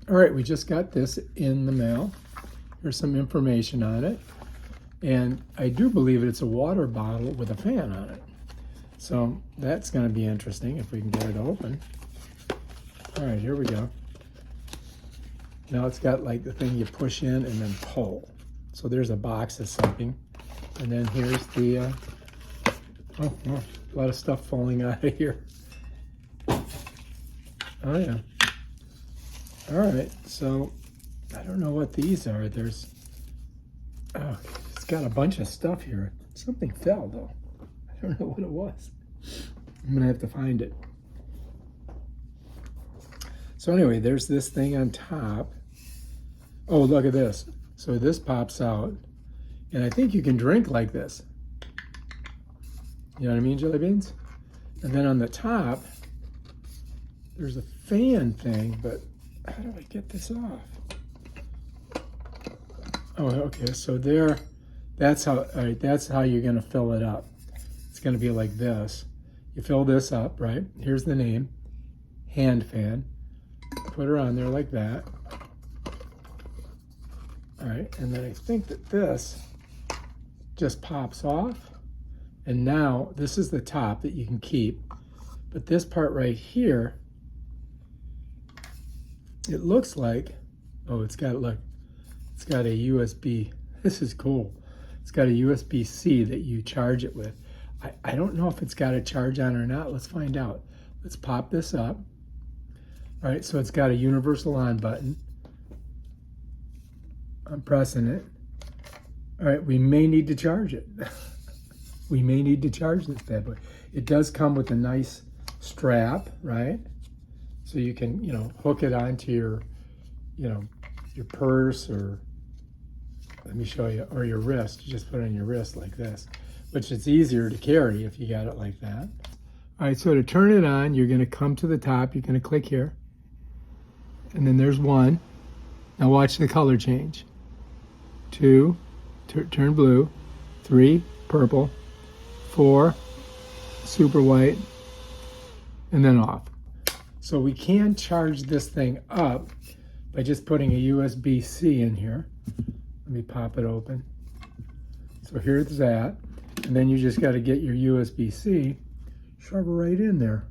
All right, we just got this in the mail. Here's some information on it. And I do believe it's a water bottle with a fan on it. So that's going to be interesting if we can get it open. All right, here we go. Now it's got like the thing you push in and then pull. So there's a box of something. And then here's the, oh, a lot of stuff falling out of here. Oh yeah. All right, so I don't know what these are. There's, oh, it's got a bunch of stuff here. Something fell though. I don't know what it was. I'm gonna have to find it. So anyway, there's this thing on top. Oh, look at this. So this pops out, and I think you can drink like this. You know what I mean, Jelly Beans? And then on the top, there's a fan thing, but how do I get this off? Oh, okay, so there, that's how, all right, that's how you're gonna fill it up. It's gonna be like this. You fill this up, right? Here's the name, HandFan. Put her on there like that. All right, and then I think that this just pops off. And now this is the top that you can keep. But this part right here, it looks like, oh, it's got, look, it's got a USB. This is cool. It's got a USB-C that you charge it with. I don't know if it's got a charge on or not. Let's find out. Let's pop this up. All right, so it's got a universal on button. I'm pressing it. All right, we may need to charge it. We may need to charge this bad boy. It does come with a nice strap, right? So you can, you know, hook it onto your, you know, your purse, or let me show you, or your wrist. You just put it on your wrist like this, which is easier to carry if you got it like that. All right, so to turn it on, you're gonna come to the top, you're gonna click here, and then there's one. Now watch the color change. 2, turn blue. 3, purple. 4, super white, and then off. So we can charge this thing up by just putting a USB-C in here. Let me pop it open. So here's that. And then you just got to get your USB-C, shove it right in there.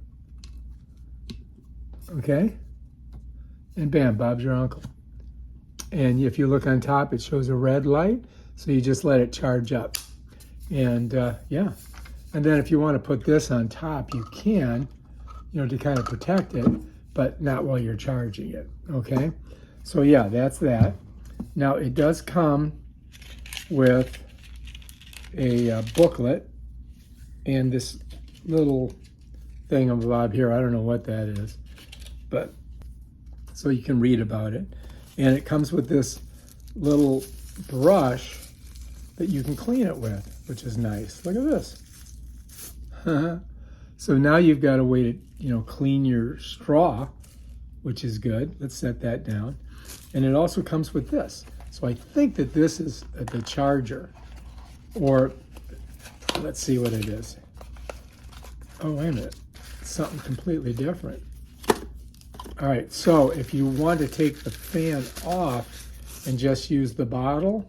Okay? And bam, Bob's your uncle. And if you look on top, it shows a red light. So you just let it charge up. And yeah. And then if you want to put this on top, you can, you know, to kind of protect it, but not while you're charging it. Okay? So yeah, that's that. Now it does come with a booklet and this little thing of Bob here. I don't know what that is, but so you can read about it. And it comes with this little brush that you can clean it with, which is nice. Look at this. So now you've got a way to, you know, clean your straw, which is good. Let's set that down. And it also comes with this. So I think that this is the charger, or let's see what it is. Oh, wait a minute. It's something completely different. All right, so if you want to take the fan off and just use the bottle,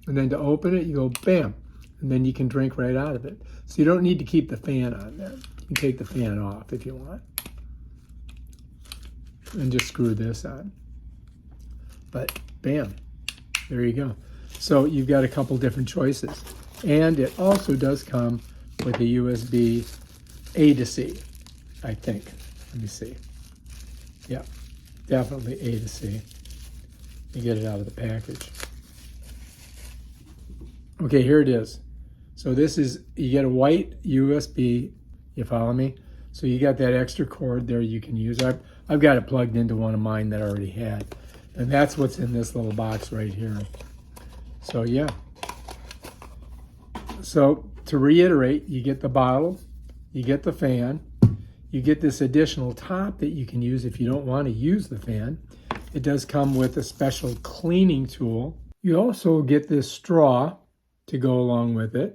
and then to open it, you go bam, and then you can drink right out of it. So you don't need to keep the fan on there. You can take the fan off if you want. And just screw this on. But bam, there you go. So you've got a couple different choices. And it also does come with a USB A to C, I think. Let me see. Yeah, definitely A to C. You get it out of the package. Okay, here it is. So this is, you get a white USB, you follow me? So you got that extra cord there you can use. I've got it plugged into one of mine that I already had. And that's what's in this little box right here. So yeah. So to reiterate, you get the bottle, you get the fan, you get this additional top that you can use if you don't want to use the fan. It does come with a special cleaning tool. You also get this straw to go along with it.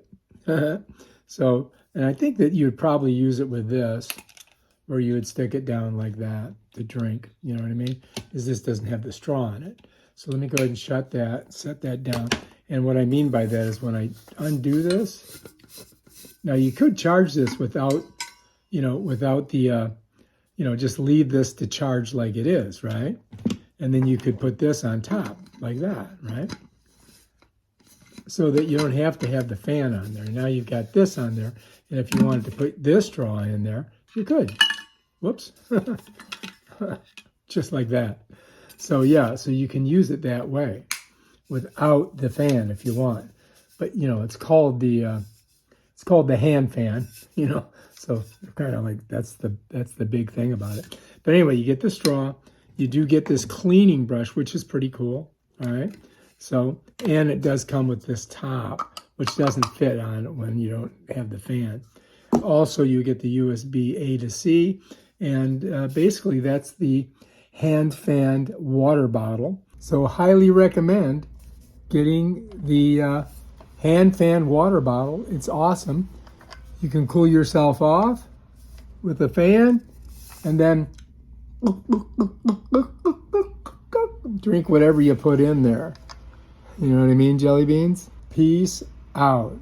So, and I think that you would probably use it with this, where you would stick it down like that. the drink, you know what I mean? Is this doesn't have the straw in it. So let me go ahead and shut that, set that down. And what I mean by that is when I undo this, now you could charge this without, without the, just leave this to charge like it is, right? And then you could put this on top like that, right? So that you don't have to have the fan on there. Now you've got this on there. And if you wanted to put this straw in there, you could. Whoops. Just like that. So yeah, so you can use it that way without the fan if you want. But it's called the HandFan, So kind of like that's the big thing about it. But anyway, you get the straw. You do get this cleaning brush, which is pretty cool. All right. So, and it does come with this top, which doesn't fit on it when you don't have the fan. Also, you get the USB A to C, and basically that's the HandFan water bottle. So highly recommend getting the HandFan water bottle. It's awesome. You can cool yourself off with a fan, and then drink whatever you put in there. You know what I mean, jelly beans? Peace out.